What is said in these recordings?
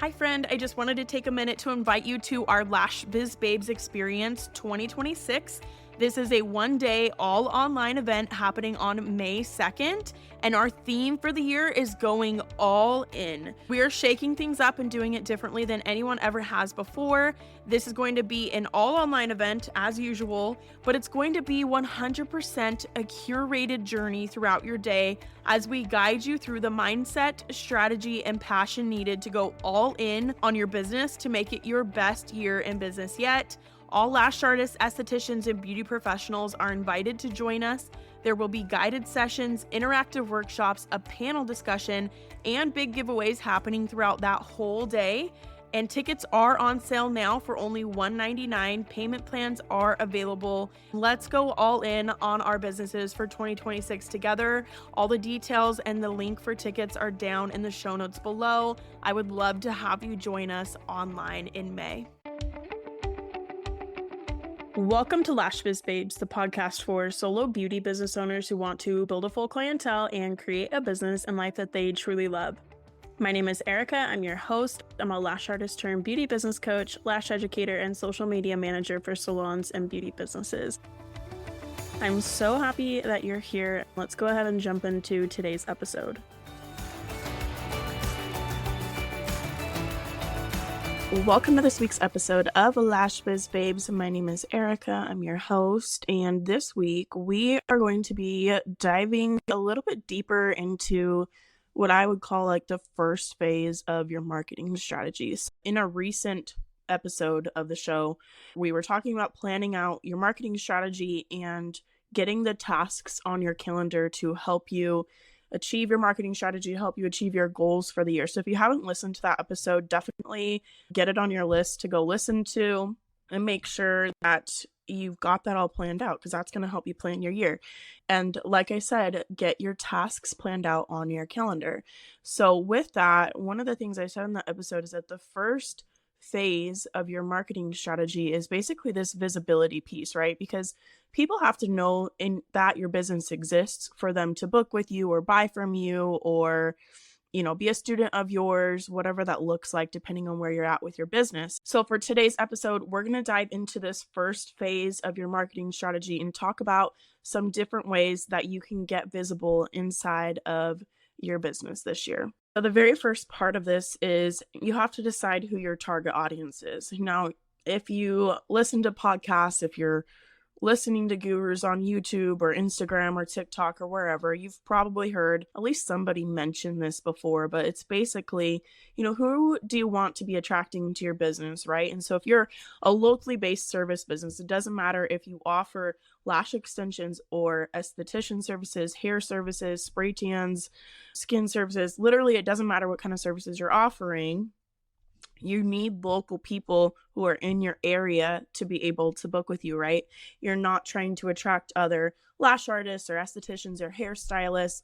Hi friend, I just wanted to take a minute to invite you to our Lash Biz Babes Experience 2026. This is a one-day all online event happening on May 2nd, and our theme for the year is going all in. We are shaking things up and doing it differently than anyone ever has before. This is going to be an all online event as usual, but it's going to be 100% a curated journey throughout your day as we guide you through the mindset, strategy, and passion needed to go all in on your business to make it your best year in business yet. All lash artists, estheticians, and beauty professionals are invited to join us. There will be guided sessions, interactive workshops, a panel discussion, and big giveaways happening throughout that whole day. And tickets are on sale now for only $199. Payment plans are available. Let's go all in on our businesses for 2026 together. All the details and the link for tickets are down in the show notes below. I would love to have you join us online in May. Welcome to Lash Biz Babes, the podcast for solo beauty business owners who want to build a full clientele and create a business and life that they truly love. My name is Erica. I'm your host. I'm a lash artist turned beauty business coach, lash educator, and social media manager for salons and beauty businesses. I'm so happy that you're here. Let's go ahead and jump into today's episode. Welcome to this week's episode of Lash Biz Babes. My name is Erica. I'm your host, and this week we are going to be diving a little bit deeper into what I would call like the first phase of your marketing strategies. In a recent episode of the show, we were talking about planning out your marketing strategy and getting the tasks on your calendar to help you achieve your marketing strategy, help you achieve your goals for the year. So if you haven't listened to that episode, definitely get it on your list to go listen to and make sure that you've got that all planned out, because that's going to help you plan your year. And like I said, get your tasks planned out on your calendar. So with that, one of the things I said in that episode is that the first phase of your marketing strategy is basically this visibility piece, right? Because people have to know that your business exists for them to book with you or buy from you or, be a student of yours, whatever that looks like, depending on where you're at with your business. So for today's episode, we're going to dive into this first phase of your marketing strategy and talk about some different ways that you can get visible inside of your business this year. So the very first part of this is you have to decide who your target audience is. Now, if you listen to podcasts, if you're listening to gurus on YouTube or Instagram or TikTok or wherever, you've probably heard at least somebody mention this before, but it's basically, who do you want to be attracting to your business, right? And so if you're a locally based service business, it doesn't matter if you offer lash extensions or esthetician services, hair services, spray tans, skin services, literally it doesn't matter what kind of services you're offering. You need local people who are in your area to be able to book with you, right? You're not trying to attract other lash artists or estheticians or hairstylists.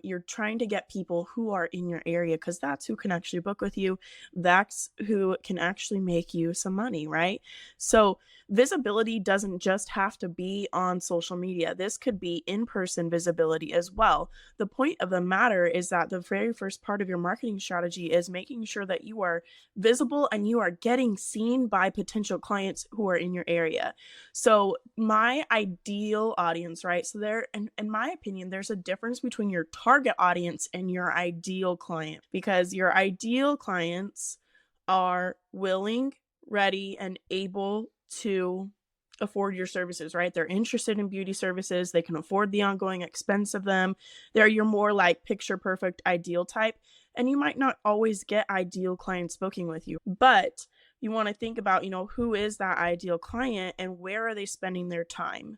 You're trying to get people who are in your area because that's who can actually book with you. That's who can actually make you some money, right? So visibility doesn't just have to be on social media. This could be in-person visibility as well. The point of the matter is that the very first part of your marketing strategy is making sure that you are visible and you are getting seen by potential clients who are in your area. So my ideal audience, right? So in my opinion, there's a difference between your target audience and your ideal client, because your ideal clients are willing, ready, and able to afford your services, right? They're interested in beauty services. They can afford the ongoing expense of them. They're your more like picture perfect ideal type. And you might not always get ideal clients booking with you, but you want to think about, who is that ideal client and where are they spending their time?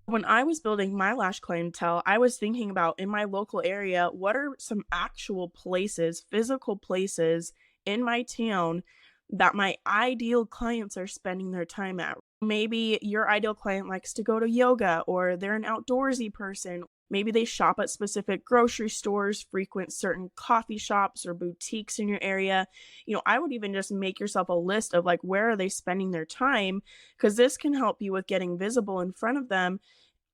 When I was building my lash clientele, I was thinking about in my local area, what are some actual places, physical places in my town that my ideal clients are spending their time at. Maybe your ideal client likes to go to yoga, or they're an outdoorsy person. Maybe they shop at specific grocery stores, frequent certain coffee shops or boutiques in your area. I would even just make yourself a list of like, where are they spending their time? Because this can help you with getting visible in front of them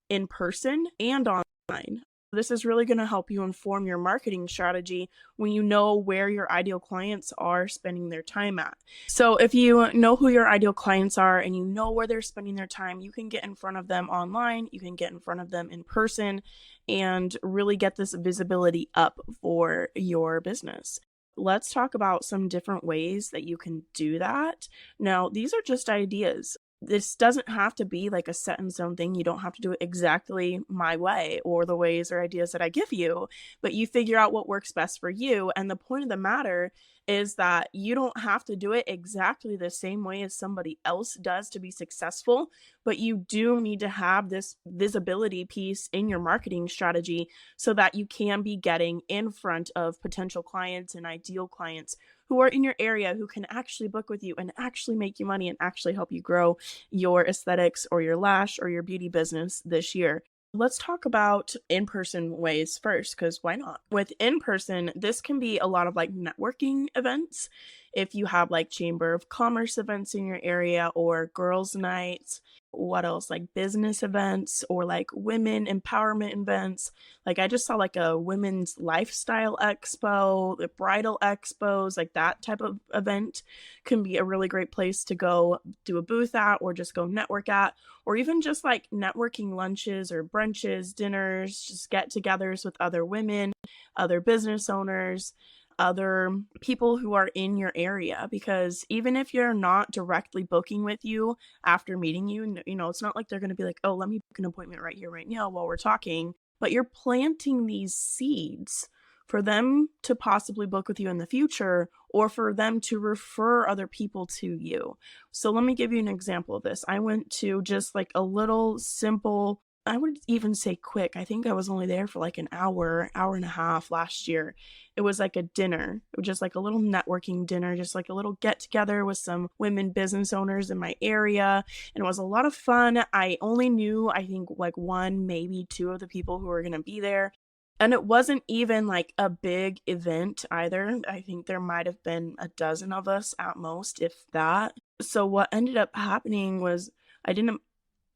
in person and online. This is really going to help you inform your marketing strategy when you know where your ideal clients are spending their time at. So if you know who your ideal clients are and you know where they're spending their time, you can get in front of them online, you can get in front of them in person, and really get this visibility up for your business. Let's talk about some different ways that you can do that. Now, these are just ideas. This doesn't have to be like a set in stone thing. You don't have to do it exactly my way or the ways or ideas that I give you, but you figure out what works best for you. And the point of the matter is that you don't have to do it exactly the same way as somebody else does to be successful, but you do need to have this visibility piece in your marketing strategy so that you can be getting in front of potential clients and ideal clients who are in your area who can actually book with you and actually make you money and actually help you grow your aesthetics or your lash or your beauty business this year. Let's talk about in-person ways first, because why not? With in-person, this can be a lot of like networking events. If you have like Chamber of Commerce events in your area or girls' nights, what else? Like business events or like women empowerment events. Like I just saw like a women's lifestyle expo, the bridal expos, like that type of event can be a really great place to go do a booth at or just go network at, or even just like networking lunches or brunches, dinners, just get togethers with other women, other business owners, other people who are in your area. Because even if you're not directly booking with you after meeting you, it's not like they're going to be like, oh, let me book an appointment right here, right now while we're talking. But you're planting these seeds for them to possibly book with you in the future or for them to refer other people to you. So let me give you an example of this. I went to just like a little simple, I would even say quick. I think I was only there for like an hour and a half last year. It was like a dinner. It was just like a little networking dinner, just like a little get together with some women business owners in my area. And it was a lot of fun. I only knew, I think, like one, maybe two of the people who were going to be there. And it wasn't even like a big event either. I think there might have been a dozen of us at most, if that. So what ended up happening was I didn't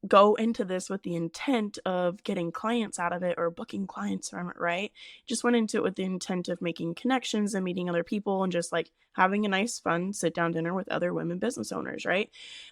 go into this with the intent of getting clients out of it or booking clients from it, right? Just went into it with the intent of making connections and meeting other people and just like having a nice, fun sit down dinner with other women business owners, right?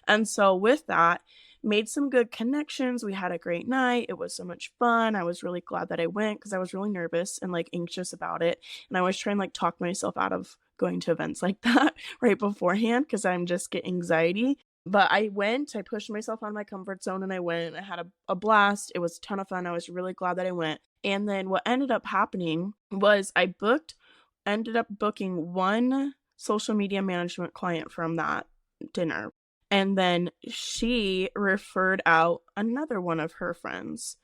And so with that, made some good connections. We had a great night. It was so much fun. I was really glad that I went because I was really nervous and like anxious about it. And I was trying to like talk myself out of going to events like that right beforehand because I'm just get anxiety. But I went, I pushed myself out of my comfort zone and I went. I had a blast. It was a ton of fun. I was really glad that I went. And then what ended up happening was ended up booking one social media management client from that dinner. And then she referred out another one of her friends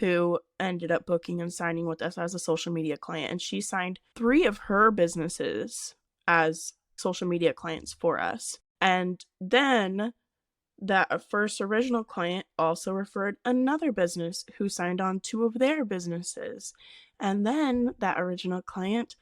who ended up booking and signing with us as a social media client. And she signed 3 of her businesses as social media clients for us. And then that first original client also referred another business who signed on 2 of their businesses. And then that original client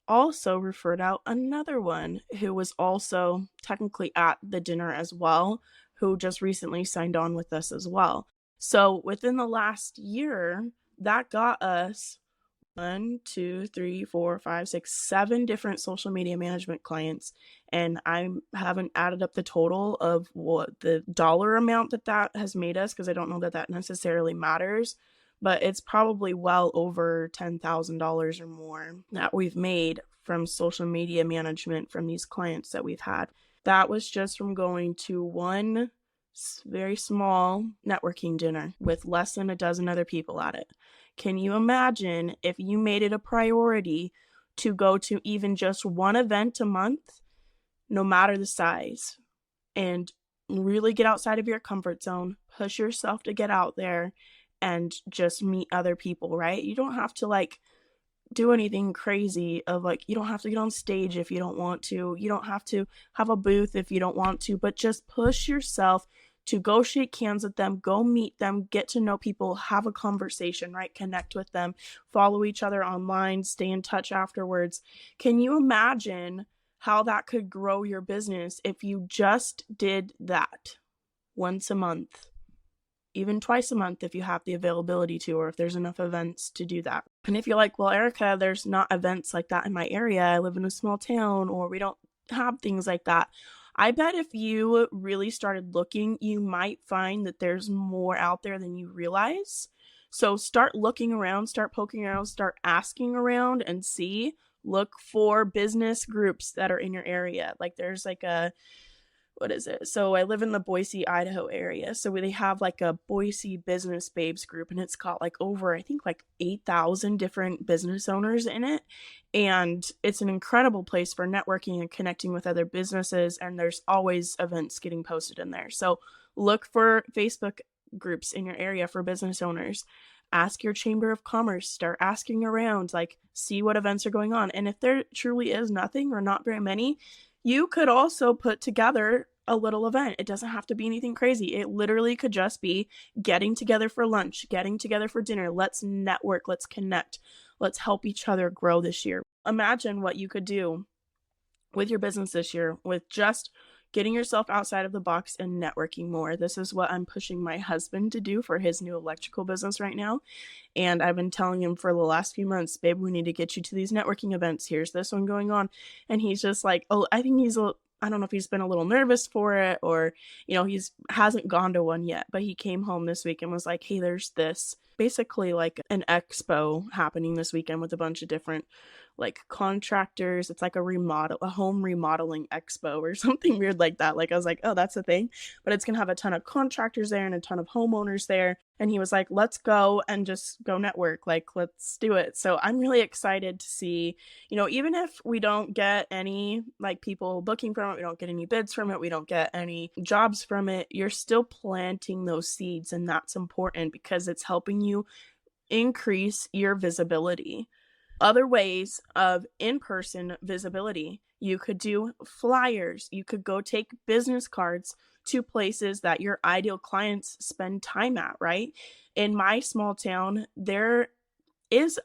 also referred out another one who was also technically at the dinner as well, who just recently signed on with us as well. So within the last year, that got us 1, 2, 3, 4, 5, 6, 7 different social media management clients. And I haven't added up the total of what the dollar amount that has made us, because I don't know that necessarily matters. But it's probably well over $10,000 or more that we've made from social media management from these clients that we've had. That was just from going to one very small networking dinner with less than a dozen other people at it. Can you imagine if you made it a priority to go to even just one event a month, no matter the size, and really get outside of your comfort zone, push yourself to get out there and just meet other people, right? You don't have to like do anything crazy of like, you don't have to get on stage if you don't want to. You don't have to have a booth if you don't want to, but just push yourself to go shake hands with them, go meet them, get to know people, have a conversation, right? Connect with them, follow each other online, stay in touch afterwards. Can you imagine how that could grow your business if you just did that once a month? even twice a month if you have the availability to, or if there's enough events to do that. And if you're like, well, Erica, there's not events like that in my area, I live in a small town, or we don't have things like that. I bet if you really started looking, you might find that there's more out there than you realize. So start looking around, start poking around, start asking around and see. Look for business groups that are in your area. Like there's like a, what is it? So I live in the Boise, Idaho area. So they have like a Boise Business Babes group, and it's got like over, I think like 8,000 different business owners in it. And it's an incredible place for networking and connecting with other businesses. And there's always events getting posted in there. So look for Facebook groups in your area for business owners. Ask your chamber of commerce, start asking around, like see what events are going on. And if there truly is nothing or not very many, you could also put together a little event. It doesn't have to be anything crazy. It literally could just be getting together for lunch, getting together for dinner. Let's network, let's connect, let's help each other grow this year. Imagine what you could do with your business this year with just getting yourself outside of the box and networking more. This is what I'm pushing my husband to do for his new electrical business right now. And I've been telling him for the last few months, babe, we need to get you to these networking events. Here's this one going on. And he's just like, oh, I think I don't know if he's been a little nervous for it, or, he's hasn't gone to one yet, but he came home this week and was like, hey, there's this basically like an expo happening this weekend with a bunch of different like contractors. It's like a home remodeling expo or something weird like that. Like I was like, oh, that's a thing, but it's gonna have a ton of contractors there and a ton of homeowners there. And he was like, let's go and just go network. Like, let's do it. So I'm really excited to see, even if we don't get any like people booking from it, we don't get any bids from it, we don't get any jobs from it, you're still planting those seeds. And that's important because it's helping you increase your visibility. Other ways of in-person visibility, you could do flyers. You could go take business cards to places that your ideal clients spend time at, right? In my small town, there is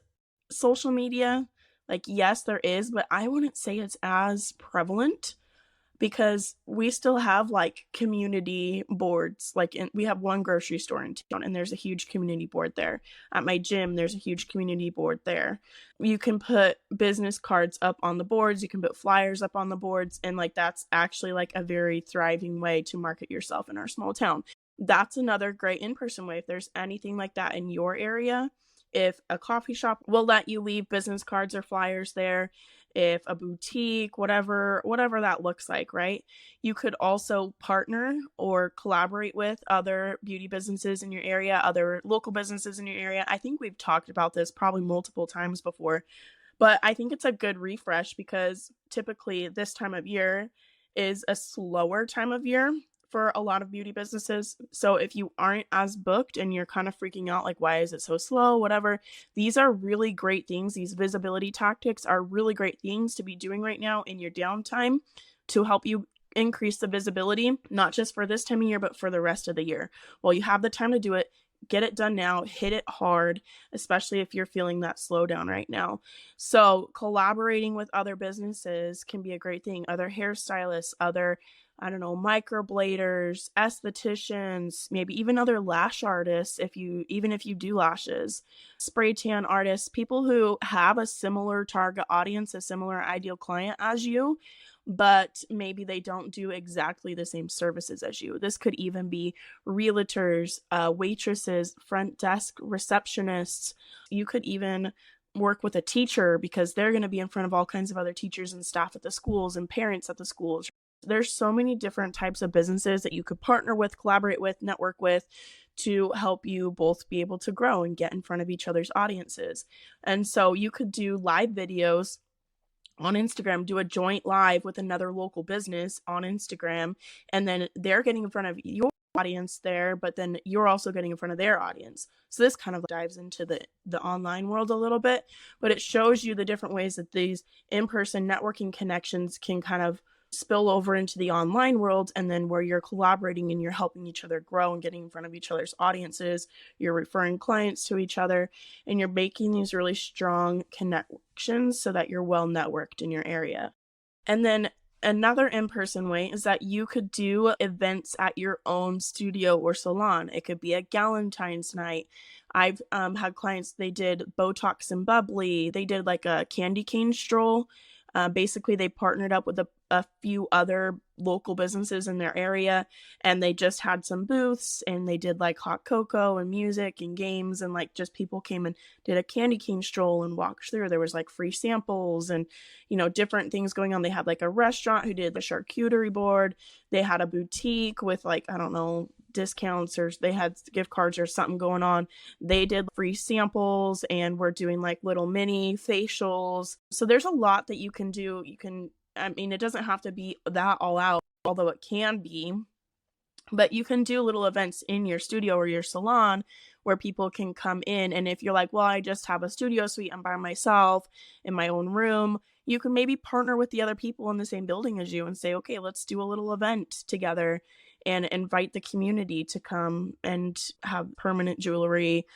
social media. Like, yes, there is, but I wouldn't say it's as prevalent because we still have like community boards. We have one grocery store in town and there's a huge community board there. At my gym, there's a huge community board there. You can put business cards up on the boards, you can put flyers up on the boards, and like that's actually like a very thriving way to market yourself in our small town. That's another great in-person way. If there's anything like that in your area, if a coffee shop will let you leave business cards or flyers there, if a boutique, whatever that looks like, right? You could also partner or collaborate with other beauty businesses in your area, other local businesses in your area. I think we've talked about this probably multiple times before, but I think it's a good refresh because typically this time of year is a slower time of year for a lot of beauty businesses. So if you aren't as booked and you're kind of freaking out, like, why is it so slow? Whatever. These are really great things. These visibility tactics are really great things to be doing right now in your downtime to help you increase the visibility, not just for this time of year, but for the rest of the year. Well, you have the time to do it. Get it done now, hit it hard, especially if you're feeling that slowdown right now. So collaborating with other businesses can be a great thing. Other hairstylists, other microbladers, estheticians, maybe even other lash artists, even if you do lashes, spray tan artists, people who have a similar target audience, a similar ideal client as you, but maybe they don't do exactly the same services as you. This could even be realtors, waitresses, front desk receptionists. You could even work with a teacher because they're going to be in front of all kinds of other teachers and staff at the schools and parents at the schools. There's so many different types of businesses that you could partner with, collaborate with, network with to help you both be able to grow and get in front of each other's audiences. And so you could do live videos on Instagram, do a joint live with another local business on Instagram, and then they're getting in front of your audience there, but then you're also getting in front of their audience. So this kind of dives into the online world a little bit, but it shows you the different ways that these in-person networking connections can kind of spill over into the online world, and then where you're collaborating and you're helping each other grow and getting in front of each other's audiences, you're referring clients to each other, and you're making these really strong connections so that you're well networked in your area. And then Another in-person way is that you could do events at your own studio or salon. It could be a Galentine's night. I've had clients, they did Botox and Bubbly. They did like a candy cane stroll. Basically, they partnered up with a few other local businesses in their area, and they just had some booths, and they did like hot cocoa and music and games, and like just people came and did a candy cane stroll and walked through. There was like free samples and different things going on. They had like a restaurant who did the charcuterie board. They had a boutique with like, I don't know, discounts, or they had gift cards or something going on. They did free samples and we're doing like little mini facials. So there's a lot that you can do. It doesn't have to be that all out, although it can be. But you can do little events in your studio or your salon where people can come in. And if you're like, well, I just have a studio suite, I'm by myself in my own room, you can maybe partner with the other people in the same building as you and say, okay, let's do a little event together and invite the community to come and have permanent jewelry,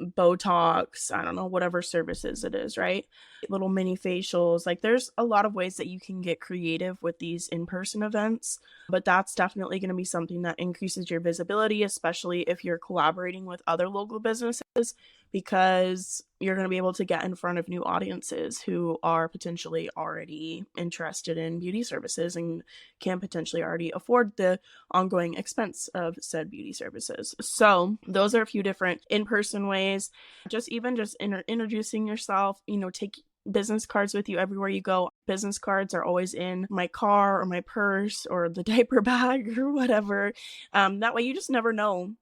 Botox, I don't know, whatever services it is, right? Little mini facials. Like there's a lot of ways that you can get creative with these in-person events, but that's definitely going to be something that increases your visibility, especially if you're collaborating with other local businesses, because you're going to be able to get in front of new audiences who are potentially already interested in beauty services and can potentially already afford the ongoing expense of said beauty services. So those are a few different in-person ways. Just introducing yourself, take business cards with you everywhere you go. Business cards are always in my car or my purse or the diaper bag or whatever. That way you just never know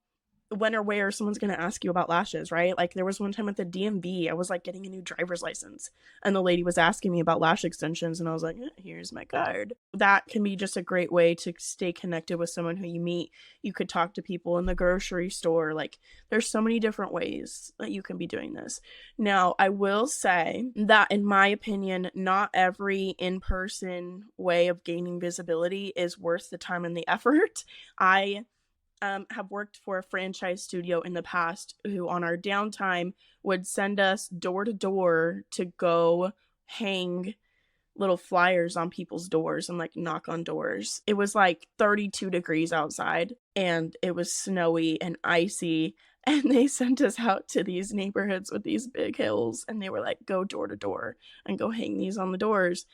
when or where someone's going to ask you about lashes, right? Like there was one time at the DMV, I was like getting a new driver's license and the lady was asking me about lash extensions and I was like, here's my card. That can be just a great way to stay connected with someone who you meet. You could talk to people in the grocery store. Like there's so many different ways that you can be doing this. Now, I will say that in my opinion, not every in-person way of gaining visibility is worth the time and the effort. I have worked for a franchise studio in the past who on our downtime would send us door to door to go hang little flyers on people's doors and like knock on doors. It was like 32 degrees outside and it was snowy and icy, and they sent us out to these neighborhoods with these big hills and they were like, go door to door and go hang these on the doors.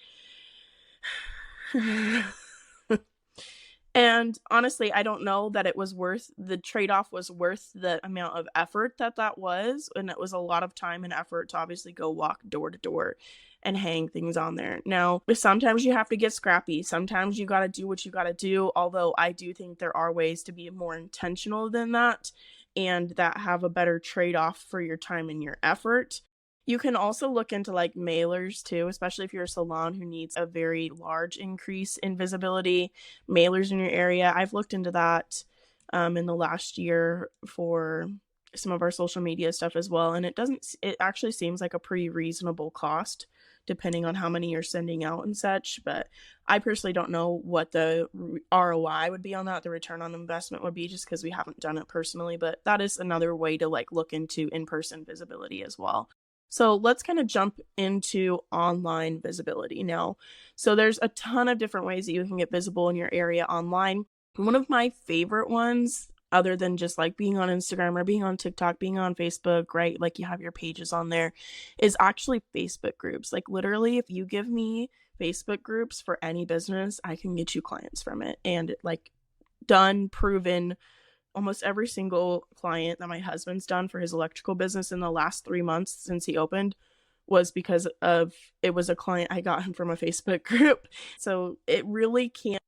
And honestly, I don't know that it was the trade-off was worth the amount of effort that was. And it was a lot of time and effort to obviously go walk door to door and hang things on there. Now, sometimes you have to get scrappy. Sometimes you got to do what you got to do. Although I do think there are ways to be more intentional than that and that have a better trade-off for your time and your effort. You can also look into like mailers too, especially if you're a salon who needs a very large increase in visibility. Mailers in your area, I've looked into that in the last year for some of our social media stuff as well, and it actually seems like a pretty reasonable cost depending on how many you're sending out and such. But I personally don't know what the ROI would be on that, the return on investment would be, just because we haven't done it personally. But that is another way to like look into in-person visibility as well. So let's kind of jump into online visibility now. So there's a ton of different ways that you can get visible in your area online. One of my favorite ones, other than just like being on Instagram or being on TikTok, being on Facebook, right? Like you have your pages on there, is actually Facebook groups. Like literally, if you give me Facebook groups for any business, I can get you clients from it. And like done, proven. Almost every single client that my husband's done for his electrical business in the last 3 months since he opened was because it was a client I got him from a Facebook group. So it really can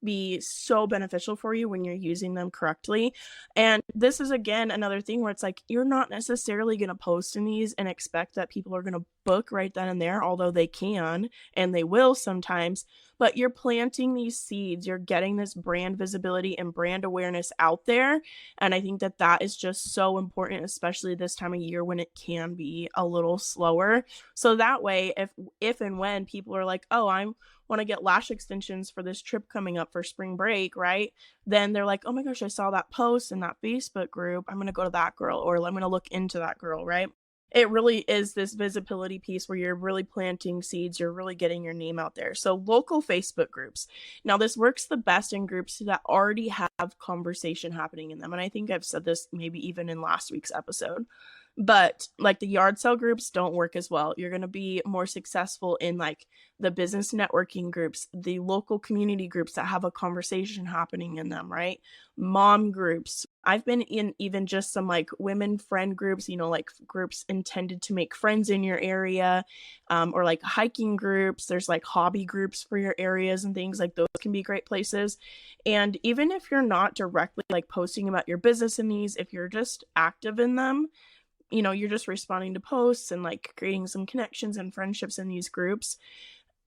be so beneficial for you when you're using them correctly. And this is again another thing where it's like you're not necessarily going to post in these and expect that people are going to book right then and there, although they can and they will sometimes. But you're planting these seeds, you're getting this brand visibility and brand awareness out there. And I think that is just so important, especially this time of year when it can be a little slower. So that way, if and when people are like, oh, I want to get lash extensions for this trip coming up for spring break, right? Then they're like, oh my gosh, I saw that post in that Facebook group. I'm going to go to that girl, or I'm going to look into that girl, right? It really is this visibility piece where you're really planting seeds, you're really getting your name out there. So, local Facebook groups. Now, this works the best in groups that already have conversation happening in them. And I think I've said this maybe even in last week's episode. But like the yard sale groups don't work as well. You're going to be more successful in like the business networking groups, the local community groups that have a conversation happening in them, right? Mom groups. I've been in even just some like women friend groups, like groups intended to make friends in your area, or like hiking groups. There's like hobby groups for your areas and things like those can be great places. And even if you're not directly like posting about your business in these, if you're just active in them, you're just responding to posts and like creating some connections and friendships in these groups.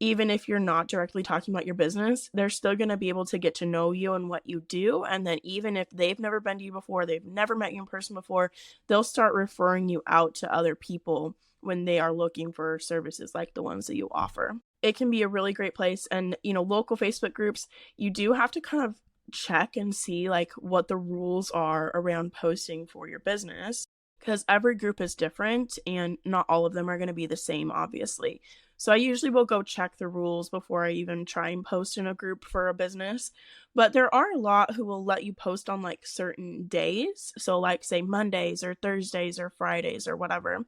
Even if you're not directly talking about your business, they're still going to be able to get to know you and what you do. And then even if they've never been to you before, they've never met you in person before, they'll start referring you out to other people when they are looking for services like the ones that you offer. It can be a really great place. And, local Facebook groups, you do have to kind of check and see like what the rules are around posting for your business, because every group is different and not all of them are going to be the same, obviously. So I usually will go check the rules before I even try and post in a group for a business. But there are a lot who will let you post on like certain days. So like say Mondays or Thursdays or Fridays or whatever.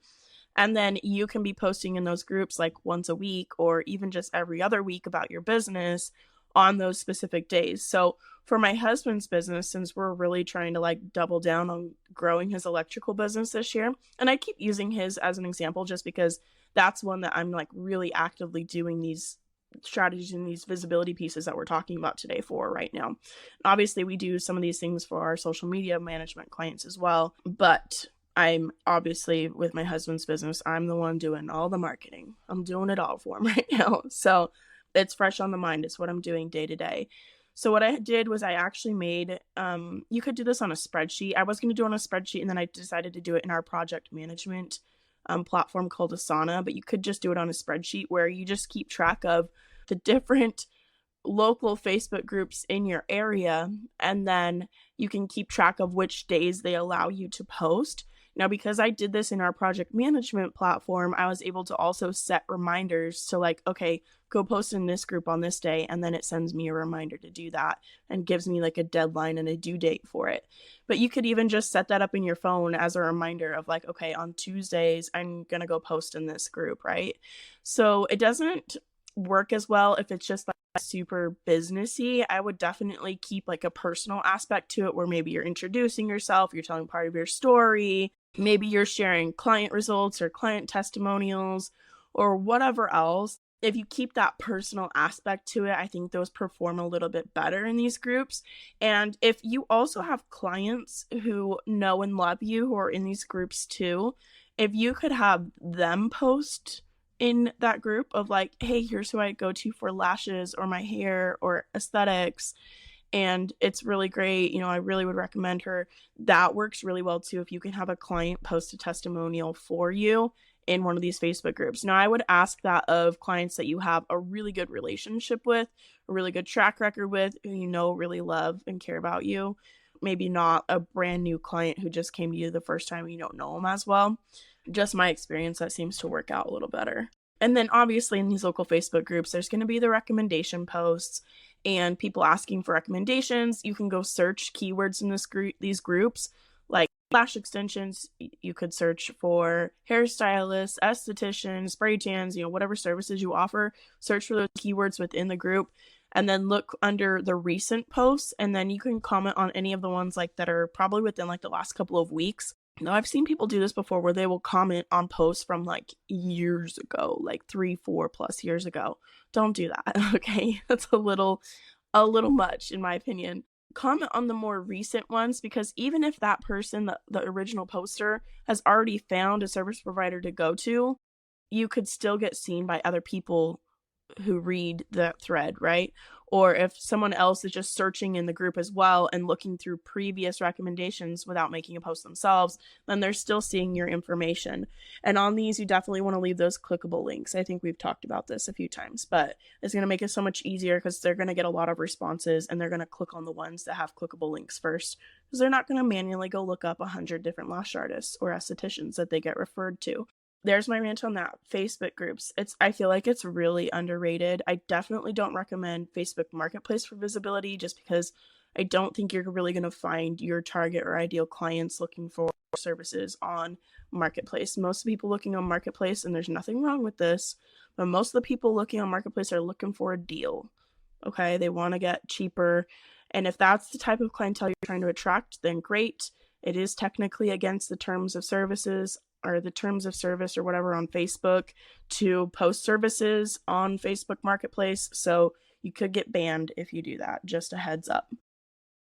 And then you can be posting in those groups like once a week or even just every other week about your business on those specific days. So for my husband's business, since we're really trying to like double down on growing his electrical business this year, and I keep using his as an example just because that's one that I'm like really actively doing these strategies and these visibility pieces that we're talking about today for right now. Obviously, we do some of these things for our social media management clients as well, but I'm obviously with my husband's business, I'm the one doing all the marketing. I'm doing it all for him right now. So it's fresh on the mind. It's what I'm doing day to day. So what I did was I actually made, you could do this on a spreadsheet. I was going to do it on a spreadsheet and then I decided to do it in our project management platform called Asana, but you could just do it on a spreadsheet where you just keep track of the different local Facebook groups in your area, and then you can keep track of which days they allow you to post. Now, because I did this in our project management platform, I was able to also set reminders to like, okay, go post in this group on this day, and then it sends me a reminder to do that and gives me like a deadline and a due date for it. But you could even just set that up in your phone as a reminder of like, okay, on Tuesdays, I'm going to go post in this group, right? So it doesn't work as well if it's just like super businessy. I would definitely keep like a personal aspect to it where maybe you're introducing yourself, you're telling part of your story, maybe you're sharing client results or client testimonials or whatever else. If you keep that personal aspect to it, I think those perform a little bit better in these groups. And if you also have clients who know and love you who are in these groups too, if you could have them post in that group of like, hey, here's who I go to for lashes or my hair or aesthetics, and it's really great, I really would recommend her. That works really well too if you can have a client post a testimonial for you in one of these Facebook groups. Now, I would ask that of clients that you have a really good relationship with, a really good track record with, who really love and care about you. Maybe not a brand new client who just came to you the first time and you don't know them as well. Just my experience, that seems to work out a little better. And then obviously in these local Facebook groups, there's going to be the recommendation posts and people asking for recommendations. You can go search keywords in these groups, like lash extensions. You could search for hairstylists, estheticians, spray tans, whatever services you offer. Search for those keywords within the group and then look under the recent posts. And then you can comment on any of the ones like that are probably within like the last couple of weeks. Now, I've seen people do this before where they will comment on posts from like years ago, like 3-4+ years ago. Don't do that, okay? That's a little much in my opinion. Comment on the more recent ones, because even if that person, the original poster, has already found a service provider to go to, you could still get seen by other people who read that thread, right? or if someone else is just searching in the group as well and looking through previous recommendations without making a post themselves, then they're still seeing your information. And on these, you definitely want to leave those clickable links. I think we've talked about this a few times, but it's going to make it so much easier because they're going to get a lot of responses and they're going to click on the ones that have clickable links first, because they're not going to manually go look up 100 different lash artists or estheticians that they get referred to. There's my rant on that. Facebook groups. I feel like it's really underrated. I definitely don't recommend Facebook Marketplace for visibility, just because I don't think you're really going to find your target or ideal clients looking for services on Marketplace. Most people looking on Marketplace, and there's nothing wrong with this, but most of the people looking on Marketplace are looking for a deal. Okay, they want to get cheaper. And if that's the type of clientele you're trying to attract, then great. It is technically against the terms of services or the terms of service or whatever on Facebook to post services on Facebook Marketplace. So you could get banned if you do that. Just a heads up.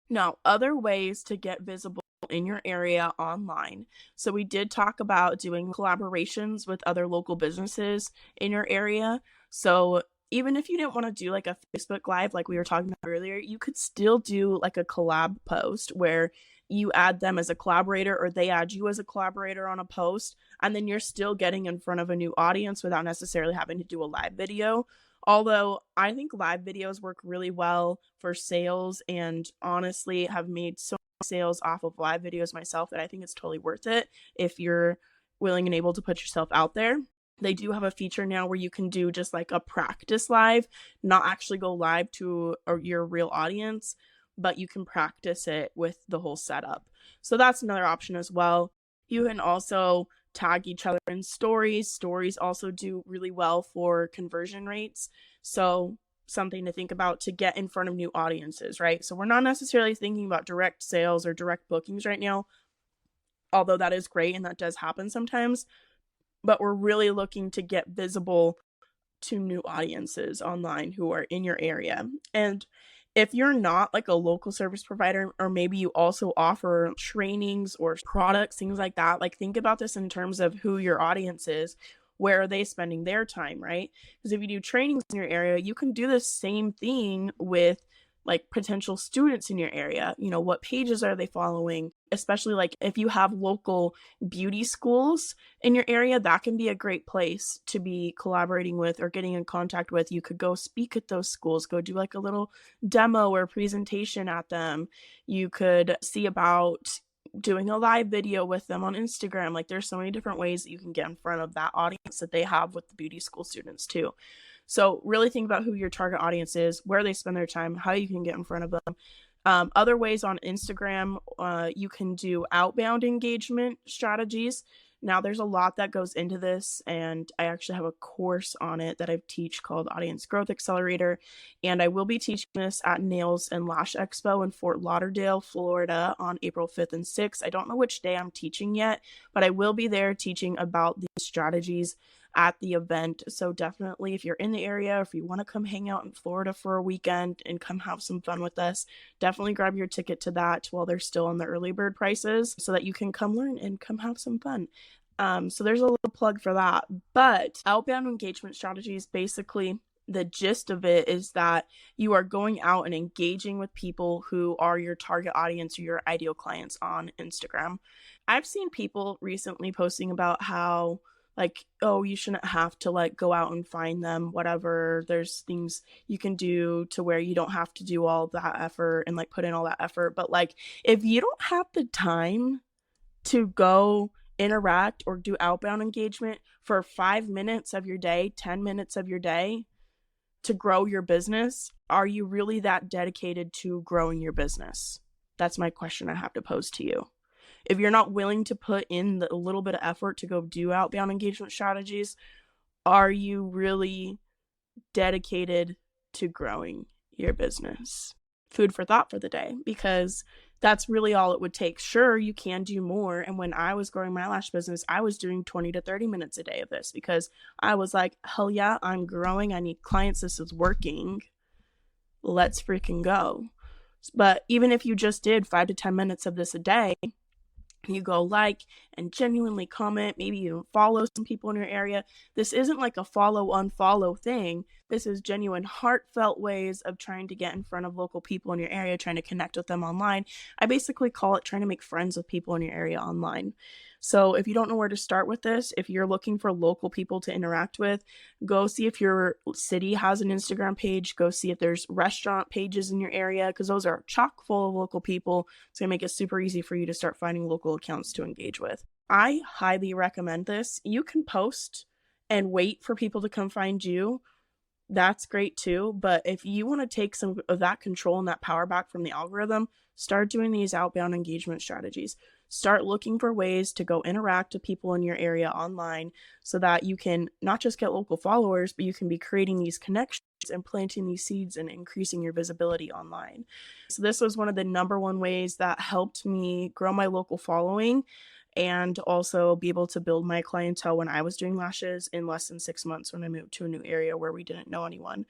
Now, other ways to get visible in your area online. So we did talk about doing collaborations with other local businesses in your area. So even if you didn't want to do like a Facebook Live like we were talking about earlier, you could still do like a collab post where you add them as a collaborator or they add you as a collaborator on a post, and then you're still getting in front of a new audience without necessarily having to do a live video. Although I think live videos work really well for sales, and honestly have made so many sales off of live videos myself that I think it's totally worth it if you're willing and able to put yourself out there. They do have a feature now where you can do just like a practice live, not actually go live to your real audience, but you can practice it with the whole setup. So that's another option as well. You can also tag each other in stories. Stories also do really well for conversion rates. So something to think about to get in front of new audiences, right? So we're not necessarily thinking about direct sales or direct bookings right now, although that is great and that does happen sometimes. But we're really looking to get visible to new audiences online who are in your area. And if you're not like a local service provider, or maybe you also offer trainings or products, things like that, like think about this in terms of who your audience is. Where are they spending their time, right? Because if you do trainings in your area, you can do the same thing with like potential students in your area. You know, what pages are they following? Especially like if you have local beauty schools in your area, that can be a great place to be collaborating with or getting in contact with. You could go speak at those schools, go do like a little demo or presentation at them. You could see about doing a live video with them on Instagram. Like there's so many different ways that you can get in front of that audience that they have with the beauty school students too. So really think about who your target audience is, where they spend their time, how you can get in front of them. Other ways on Instagram, you can do outbound engagement strategies. Now, there's a lot that goes into this, and I actually have a course on it that I teach called Audience Growth Accelerator, and I will be teaching this at Nails and Lash Expo in Fort Lauderdale, Florida on April 5th and 6th. I don't know which day I'm teaching yet, but I will be there teaching about these strategies at the event. So definitely if you're in the area, if you want to come hang out in Florida for a weekend and come have some fun with us, definitely grab your ticket to that while they're still on the early bird prices so that you can come learn and come have some fun. So there's a little plug for that. But outbound engagement strategies, basically the gist of it is that you are going out and engaging with people who are your target audience or your ideal clients on Instagram. I've seen people recently posting about how like, oh, you shouldn't have to like go out and find them, whatever. There's things you can do to where you don't have to do all that effort and like put in all that effort. But like, if you don't have the time to go interact or do outbound engagement for 5 minutes of your day, 10 minutes of your day to grow your business, are you really that dedicated to growing your business? That's my question I have to pose to you. If you're not willing to put in a little bit of effort to go do outbound engagement strategies, are you really dedicated to growing your business? Food for thought for the day, because that's really all it would take. Sure, you can do more. And when I was growing my lash business, I was doing 20 to 30 minutes a day of this because I was like, hell yeah, I'm growing. I need clients. This is working. Let's freaking go. But even if you just did 5 to 10 minutes of this a day, you go like and genuinely comment, maybe even follow some people in your area. This isn't like a follow unfollow thing. This is genuine heartfelt ways of trying to get in front of local people in your area, trying to connect with them online. I basically call it trying to make friends with people in your area online. So if you don't know where to start with this, if you're looking for local people to interact with, go see if your city has an Instagram page, go see if there's restaurant pages in your area, because those are chock full of local people. It's going to make it super easy for you to start finding local accounts to engage with. I highly recommend this. You can post and wait for people to come find you. That's great too. But if you want to take some of that control and that power back from the algorithm, start doing these outbound engagement strategies. Start looking for ways to go interact with people in your area online so that you can not just get local followers, but you can be creating these connections and planting these seeds and increasing your visibility online. So this was one of the number one ways that helped me grow my local following and also be able to build my clientele when I was doing lashes in less than 6 months when I moved to a new area where we didn't know anyone.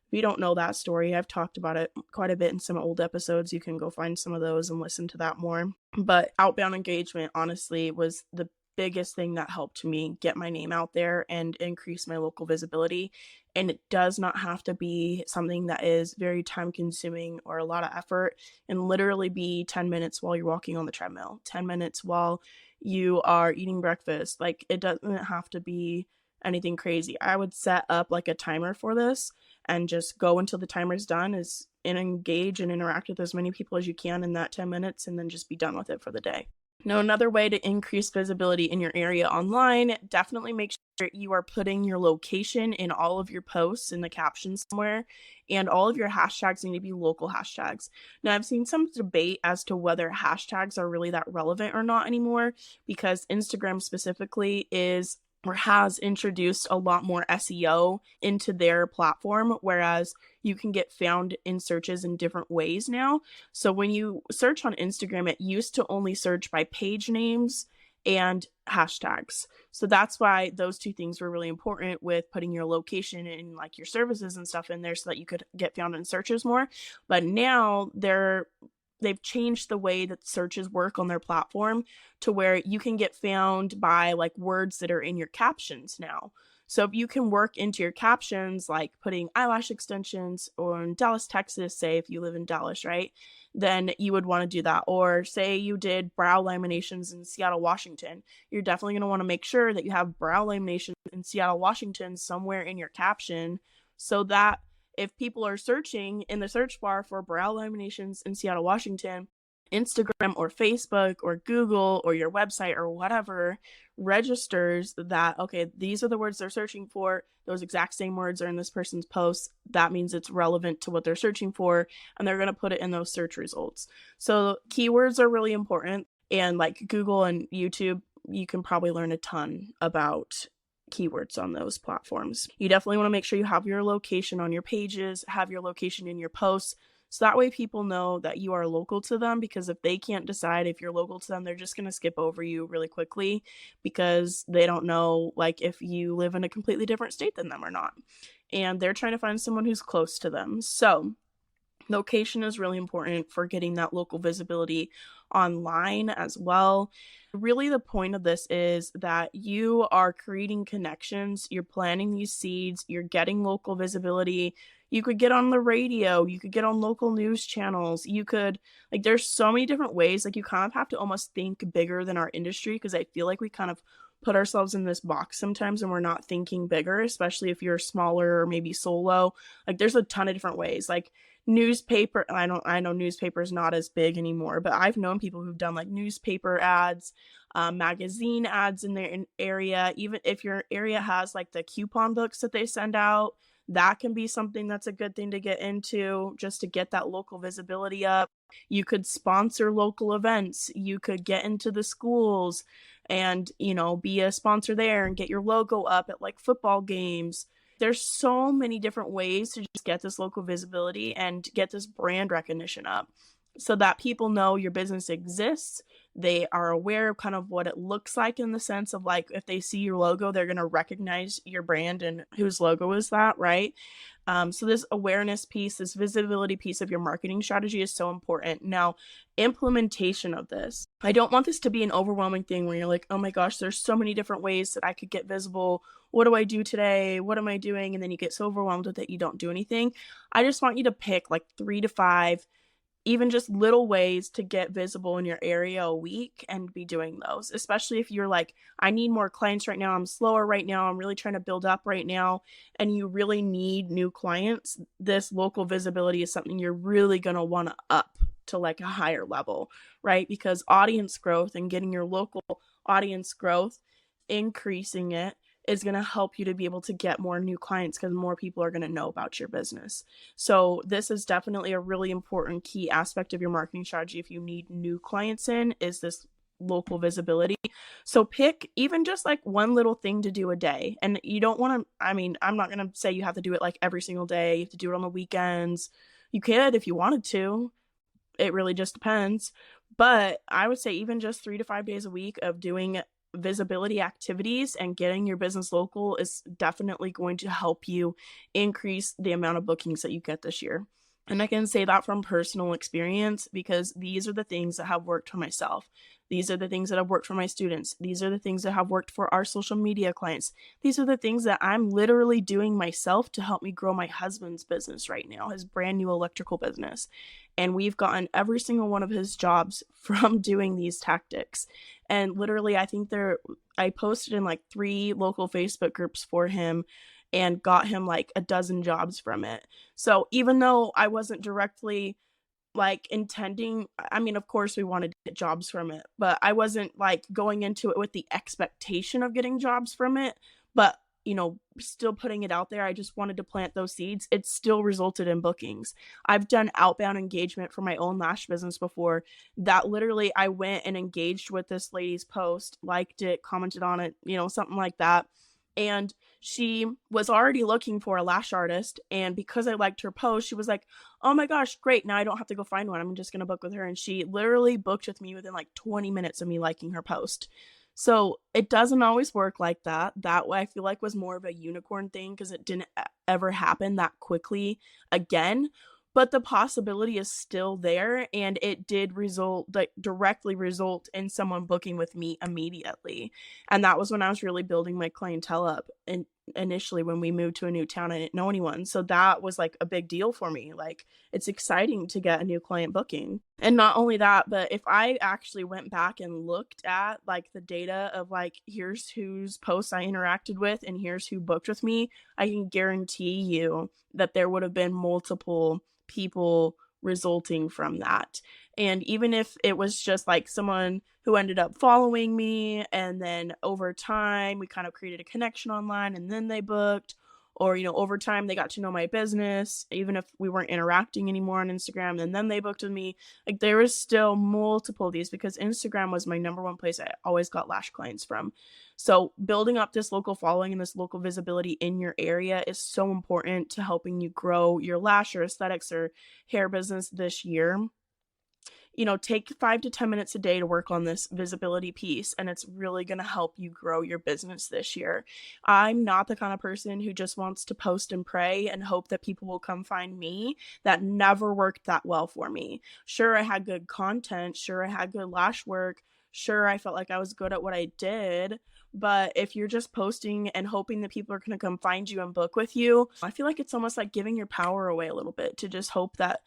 If you don't know that story, I've talked about it quite a bit in some old episodes. You can go find some of those and listen to that more. But outbound engagement, honestly, was the biggest thing that helped me get my name out there and increase my local visibility. And it does not have to be something that is very time consuming or a lot of effort, and literally be 10 minutes while you're walking on the treadmill, 10 minutes while you are eating breakfast. Like, it doesn't have to be anything crazy. I would set up like a timer for this and just go until the timer's done and engage and interact with as many people as you can in that 10 minutes and then just be done with it for the day. Now, another way to increase visibility in your area online, definitely make sure you are putting your location in all of your posts in the caption somewhere, and all of your hashtags need to be local hashtags. Now, I've seen some debate as to whether hashtags are really that relevant or not anymore, because Instagram specifically is or has introduced a lot more SEO into their platform, whereas you can get found in searches in different ways now. So when you search on Instagram, it used to only search by page names and hashtags. So that's why those two things were really important with putting your location and like your services and stuff in there so that you could get found in searches more. But now they've changed the way that searches work on their platform to where you can get found by like words that are in your captions now. So if you can work into your captions, like putting eyelash extensions or in Dallas, Texas, say if you live in Dallas, right? Then you would want to do that. Or say you did brow laminations in Seattle, Washington. You're definitely going to want to make sure that you have brow laminations in Seattle, Washington somewhere in your caption, so that if people are searching in the search bar for brow laminations in Seattle, Washington, Instagram or Facebook or Google or your website or whatever registers that, okay, these are the words they're searching for. Those exact same words are in this person's post. That means it's relevant to what they're searching for, and they're going to put it in those search results. So keywords are really important. And like Google and YouTube, you can probably learn a ton about keywords on those platforms. You definitely want to make sure you have your location on your pages, have your location in your posts, so that way people know that you are local to them, because if they can't decide if you're local to them, they're just going to skip over you really quickly because they don't know like if you live in a completely different state than them or not. And they're trying to find someone who's close to them. So location is really important for getting that local visibility online as well. Really, the point of this is that you are creating connections, you're planting these seeds, you're getting local visibility. You could get on the radio, you could get on local news channels, you could, like, there's so many different ways. Like, you kind of have to almost think bigger than our industry, because I feel like we kind of put ourselves in this box sometimes and we're not thinking bigger, especially if you're smaller or maybe solo. Like, there's a ton of different ways. Like, newspaper, I know newspaper is not as big anymore, but I've known people who've done like newspaper ads, magazine ads in their area. Even if your area has like the coupon books that they send out, that can be something that's a good thing to get into just to get that local visibility up. You could sponsor local events. You could get into the schools and, be a sponsor there and get your logo up at like football games. There's so many different ways to just get this local visibility and get this brand recognition up so that people know your business exists. They are aware of kind of what it looks like, in the sense of like, if they see your logo, they're going to recognize your brand and whose logo is that, right? So this awareness piece, this visibility piece of your marketing strategy is so important. Now, implementation of this. I don't want this to be an overwhelming thing where you're like, oh my gosh, there's so many different ways that I could get visible. What do I do today? What am I doing? And then you get so overwhelmed with it, you don't do anything. I just want you to pick like 3 to 5 even just little ways to get visible in your area a week and be doing those, especially if you're like, I need more clients right now. I'm slower right now. I'm really trying to build up right now. And you really need new clients. This local visibility is something you're really going to want to up to like a higher level, right? Because audience growth and getting your local audience growth, increasing it, is going to help you to be able to get more new clients because more people are going to know about your business. So this is definitely a really important key aspect of your marketing strategy if you need new clients in, is this local visibility. So pick even just like one little thing to do a day. And you don't want to, I'm not going to say you have to do it like every single day. You have to do it on the weekends. You could if you wanted to. It really just depends. But I would say even just 3 to 5 days a week of doing visibility activities and getting your business local is definitely going to help you increase the amount of bookings that you get this year. And I can say that from personal experience because these are the things that have worked for myself. These are the things that have worked for my students. These are the things that have worked for our social media clients. These are the things that I'm literally doing myself to help me grow my husband's business right now, his brand new electrical business. And we've gotten every single one of his jobs from doing these tactics. And literally, I posted in like 3 local Facebook groups for him and got him like a dozen jobs from it. So even though I wasn't directly like intending, of course we wanted to get jobs from it, but I wasn't like going into it with the expectation of getting jobs from it, but still putting it out there. I just wanted to plant those seeds. It still resulted in bookings. I've done outbound engagement for my own lash business before that literally I went and engaged with this lady's post, liked it, commented on it, something like that. And she was already looking for a lash artist. And because I liked her post, she was like, oh my gosh, great. Now I don't have to go find one. I'm just going to book with her. And she literally booked with me within like 20 minutes of me liking her post. So it doesn't always work like that. That way I feel like was more of a unicorn thing because it didn't ever happen that quickly again. But the possibility is still there, and it did directly result in someone booking with me immediately. And that was when I was really building my clientele up. And initially when we moved to a new town, I didn't know anyone. So that was like a big deal for me. Like, it's exciting to get a new client booking. And not only that, but if I actually went back and looked at like the data of like, here's whose posts I interacted with and here's who booked with me, I can guarantee you that there would have been multiple people resulting from that. And even if it was just like someone who ended up following me and then over time we kind of created a connection online and then they booked, or over time they got to know my business, even if we weren't interacting anymore on Instagram, and then they booked with me. Like, there was still multiple of these because Instagram was my number one place I always got lash clients from. So building up this local following and this local visibility in your area is so important to helping you grow your lash or aesthetics or hair business this year. Take 5 to 10 minutes a day to work on this visibility piece, and it's really going to help you grow your business this year. I'm not the kind of person who just wants to post and pray and hope that people will come find me. That never worked that well for me. Sure, I had good content. Sure, I had good lash work. Sure, I felt like I was good at what I did. But if you're just posting and hoping that people are going to come find you and book with you, I feel like it's almost like giving your power away a little bit to just hope that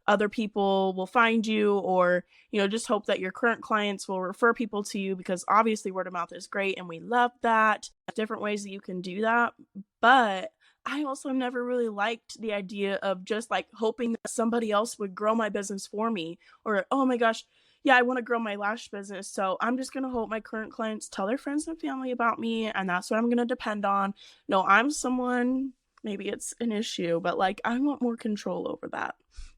other people will find you, or just hope that your current clients will refer people to you, because obviously word of mouth is great and we love that. Different ways that you can do that. But I also never really liked the idea of just like hoping that somebody else would grow my business for me, or oh my gosh, yeah, I want to grow my lash business, so I'm just going to hope my current clients tell their friends and family about me and that's what I'm going to depend on. No, I'm someone, maybe it's an issue, but like, I want more control over that.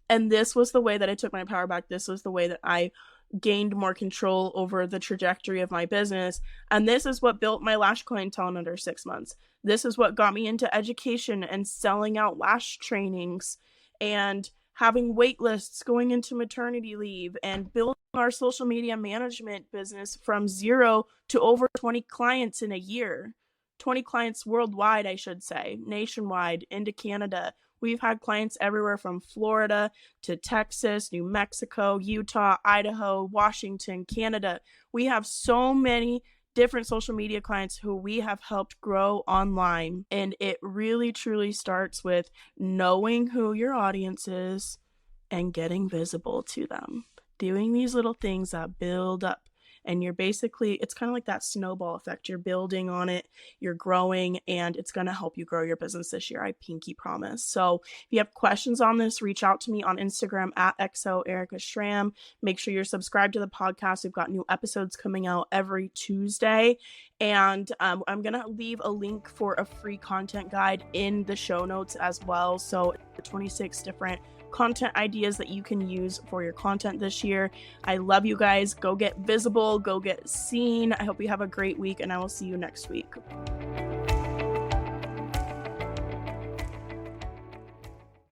And this was the way that I took my power back. This was the way that I gained more control over the trajectory of my business. And this is what built my lash clientele in under 6 months. This is what got me into education and selling out lash trainings and having wait lists going into maternity leave and building our social media management business from 0 to over 20 clients in a year. 20 clients worldwide, I should say, nationwide, into Canada, We've had clients everywhere from Florida to Texas, New Mexico, Utah, Idaho, Washington, Canada. We have so many different social media clients who we have helped grow online. And it really truly starts with knowing who your audience is and getting visible to them. Doing these little things that build up. And you're basically, it's kind of like that snowball effect. You're building on it, you're growing, and it's going to help you grow your business this year. I pinky promise. So if you have questions on this, reach out to me on Instagram at XOEricaSchramm. Make sure you're subscribed to the podcast. We've got new episodes coming out every Tuesday. And I'm going to leave a link for a free content guide in the show notes as well. So 26 different content ideas that you can use for your content this year. I love you guys. Go get visible, go get seen. I hope you have a great week, and I will see you next week.